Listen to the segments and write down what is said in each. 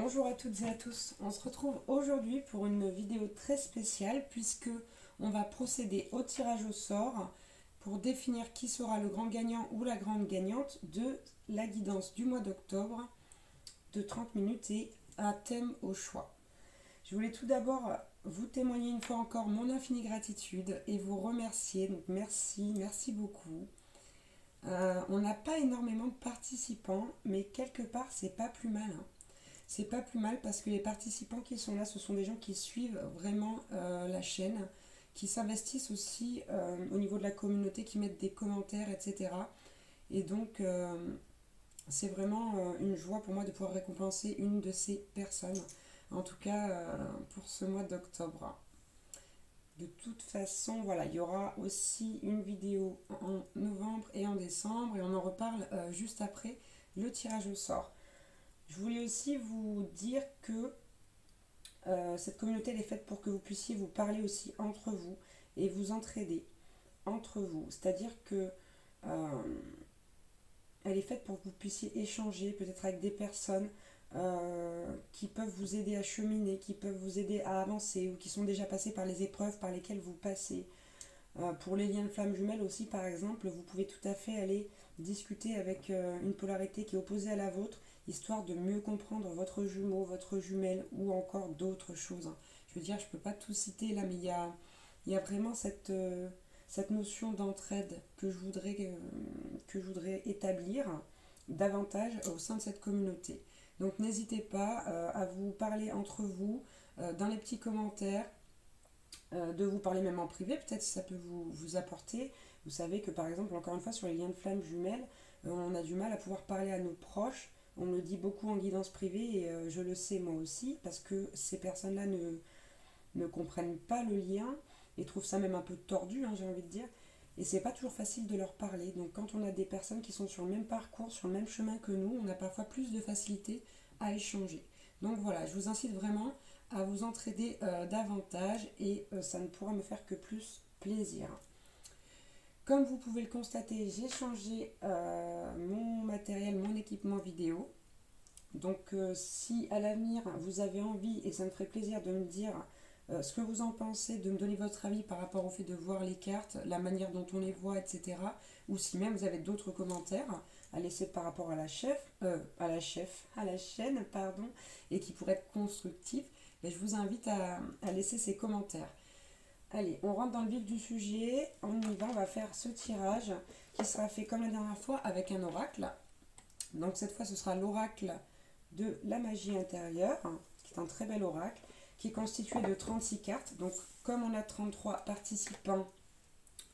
Bonjour à toutes et à tous, on se retrouve aujourd'hui pour une vidéo très spéciale puisque on va procéder au tirage au sort pour définir qui sera le grand gagnant ou la grande gagnante de la guidance du mois d'octobre de 30 minutes et un thème au choix. Je voulais tout d'abord vous témoigner une fois encore mon infinie gratitude et vous remercier, donc merci beaucoup. On n'a pas énormément de participants, mais quelque part c'est pas plus mal, hein. C'est pas plus mal parce que les participants qui sont là, ce sont des gens qui suivent vraiment la chaîne, qui s'investissent aussi au niveau de la communauté, qui mettent des commentaires, etc. Et donc, c'est vraiment une joie pour moi de pouvoir récompenser une de ces personnes, en tout cas pour ce mois d'octobre. De toute façon, voilà, il y aura aussi une vidéo en novembre et en décembre, et on en reparle juste après le tirage au sort. Je voulais aussi vous dire que cette communauté elle est faite pour que vous puissiez vous parler aussi entre vous et vous entraider entre vous. C'est-à-dire que elle est faite pour que vous puissiez échanger peut-être avec des personnes qui peuvent vous aider à cheminer, qui peuvent vous aider à avancer ou qui sont déjà passées par les épreuves par lesquelles vous passez. Pour les liens de flammes jumelles aussi par exemple, vous pouvez tout à fait aller discuter avec une polarité qui est opposée à la vôtre, histoire de mieux comprendre votre jumeau, votre jumelle ou encore d'autres choses. Je veux dire, je ne peux pas tout citer là, mais il y a vraiment cette notion d'entraide que je voudrais établir davantage au sein de cette communauté. Donc n'hésitez pas à vous parler entre vous, dans les petits commentaires, de vous parler même en privé, peut-être si ça peut vous apporter. Vous savez que par exemple, encore une fois, sur les liens de flammes jumelles, on a du mal à pouvoir parler à nos proches. On me le dit beaucoup en guidance privée et je le sais moi aussi, parce que ces personnes-là ne comprennent pas le lien et trouvent ça même un peu tordu, hein, j'ai envie de dire. Et c'est pas toujours facile de leur parler. Donc quand on a des personnes qui sont sur le même parcours, sur le même chemin que nous, on a parfois plus de facilité à échanger. Donc voilà, je vous incite vraiment à vous entraider davantage et ça ne pourra me faire que plus plaisir. Comme vous pouvez le constater, j'ai changé mon matériel, mon équipement vidéo. Donc si à l'avenir vous avez envie, et ça me ferait plaisir de me dire ce que vous en pensez, de me donner votre avis par rapport au fait de voir les cartes, la manière dont on les voit, etc. Ou si même vous avez d'autres commentaires à laisser par rapport à la chaîne, pardon, et qui pourraient être constructifs, ben, je vous invite à laisser ces commentaires. Allez, on rentre dans le vif du sujet, on y va, on va faire ce tirage qui sera fait comme la dernière fois avec un oracle. Donc cette fois ce sera l'oracle de la magie intérieure, qui est un très bel oracle, qui est constitué de 36 cartes. Donc comme on a 33 participants,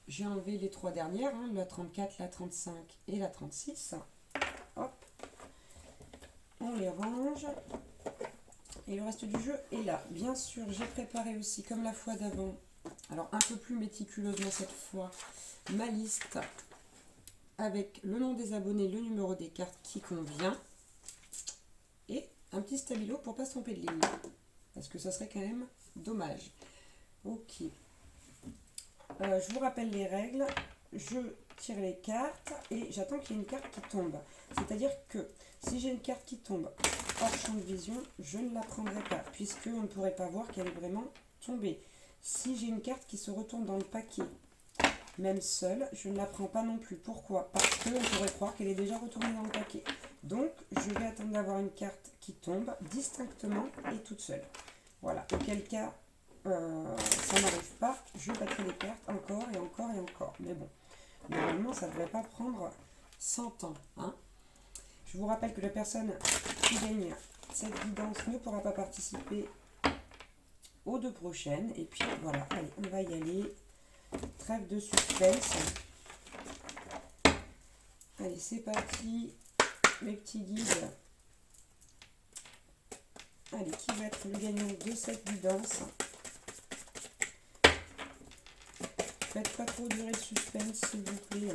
j'ai enlevé les trois dernières, la 34, la 35 et la 36. Hop, on les range. Et le reste du jeu est là. Bien sûr, j'ai préparé aussi, comme la fois d'avant, alors un peu plus méticuleusement cette fois, ma liste avec le nom des abonnés, le numéro des cartes qui convient et un petit stabilo pour ne pas se tromper de ligne. Parce que ça serait quand même dommage. Ok. Je vous rappelle les règles. Je tire les cartes et j'attends qu'il y ait une carte qui tombe. C'est-à-dire que si j'ai une carte qui tombe hors champ de vision, je ne la prendrai pas, puisqu'on ne pourrait pas voir qu'elle est vraiment tombée. Si j'ai une carte qui se retourne dans le paquet, même seule, je ne la prends pas non plus. Pourquoi? Parce qu'on pourrait croire qu'elle est déjà retournée dans le paquet. Donc, je vais attendre d'avoir une carte qui tombe distinctement et toute seule. Voilà. Auquel cas, ça n'arrive pas, je battrai les cartes encore et encore et encore. Mais bon, normalement, ça ne devrait pas prendre 100 ans. Hein. Je vous rappelle que la personne qui gagne cette guidance ne pourra pas participer aux deux prochaines. Et puis voilà, allez, on va y aller. Trêve de suspense. Allez, c'est parti. Mes petits guides. Allez, qui va être le gagnant de cette guidance? Faites pas trop durer le suspense, s'il vous plaît.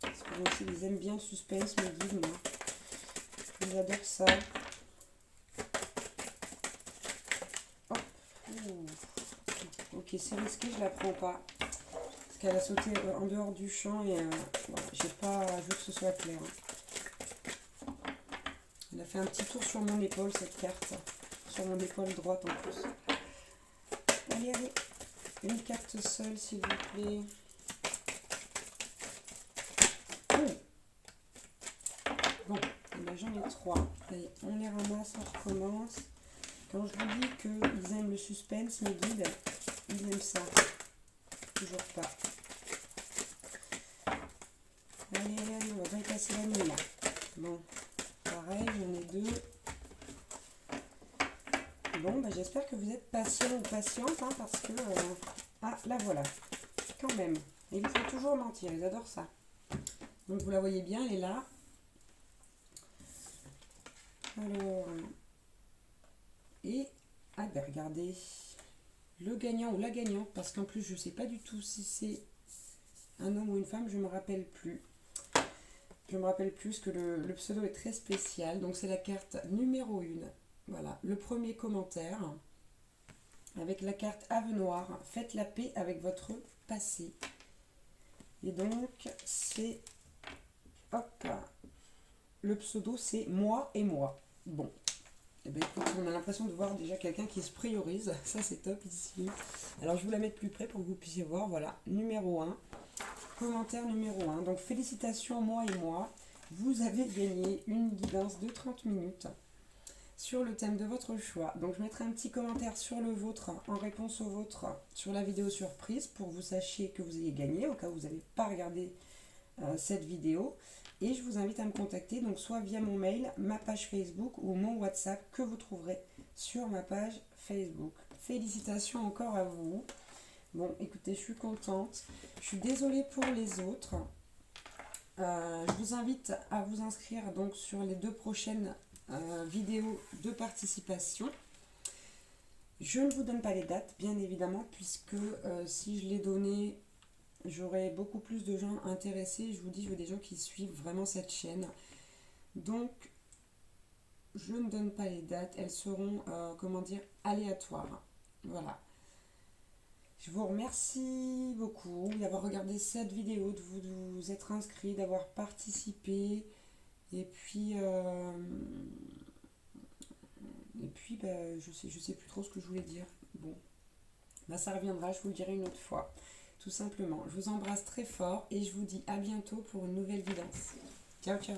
Parce que moi aussi, ils aiment bien le suspense, mes guides, moi. Ils adorent ça. Hop. Ok, c'est risqué, je la prends pas. Parce qu'elle a sauté en dehors du champ et voilà, j'ai pas vu que ce soit clair. Elle a fait un petit tour sur mon épaule, cette carte. Sur mon épaule droite en plus. Allez, allez. Une carte seule, s'il vous plaît. Oh. Bon, j'en ai 3. Allez, on les ramasse, on recommence. Quand je vous dis qu'ils aiment le suspense, mes guides, ils aiment ça. Toujours pas. Allez, allez, allez, on va y passer la nuit là. Bon, pareil, j'en ai 2. Bon, bah, j'espère que vous êtes patient ou patiente, hein, parce que... Ah, la voilà. Quand même. Et il faut toujours mentir, ils adorent ça. Donc, vous la voyez bien, elle est là. Alors... Et... Ah, ben regardez. Le gagnant ou la gagnante, parce qu'en plus, je ne sais pas du tout si c'est un homme ou une femme, je ne me rappelle plus. Je me rappelle plus que le pseudo est très spécial. Donc, c'est la carte numéro 1. Voilà, le premier commentaire. Avec la carte Ave Noire, faites la paix avec votre passé. Et donc, c'est... Hop. Le pseudo, c'est moi et moi. Bon. Eh bien, écoute, on a l'impression de voir déjà quelqu'un qui se priorise. Ça, c'est top ici. Alors, je vais vous la mettre plus près pour que vous puissiez voir. Voilà, numéro 1. Commentaire numéro 1. Donc, félicitations, moi et moi. Vous avez gagné une guidance de 30 minutes sur le thème de votre choix. Donc, je mettrai un petit commentaire sur le vôtre, en réponse au vôtre, sur la vidéo surprise, pour que vous sachiez que vous ayez gagné, au cas où vous n'avez pas regardé cette vidéo. Et je vous invite à me contacter, donc soit via mon mail, ma page Facebook ou mon WhatsApp que vous trouverez sur ma page Facebook. Félicitations encore à vous. Bon, écoutez, je suis contente. Je suis désolée pour les autres. Je vous invite à vous inscrire donc sur les 2 prochaines vidéos de participation. Je ne vous donne pas les dates, bien évidemment, puisque si je les donnais, j'aurais beaucoup plus de gens intéressés. Je vous dis, je veux des gens qui suivent vraiment cette chaîne. Donc, je ne donne pas les dates. Elles seront, comment dire, aléatoires. Voilà. Je vous remercie beaucoup d'avoir regardé cette vidéo, de vous être inscrit, d'avoir participé. Et puis, bah, je sais plus trop ce que je voulais dire. Bon, bah, ça reviendra, je vous le dirai une autre fois. Tout simplement. Je vous embrasse très fort et je vous dis à bientôt pour une nouvelle vidéo. Ciao, ciao.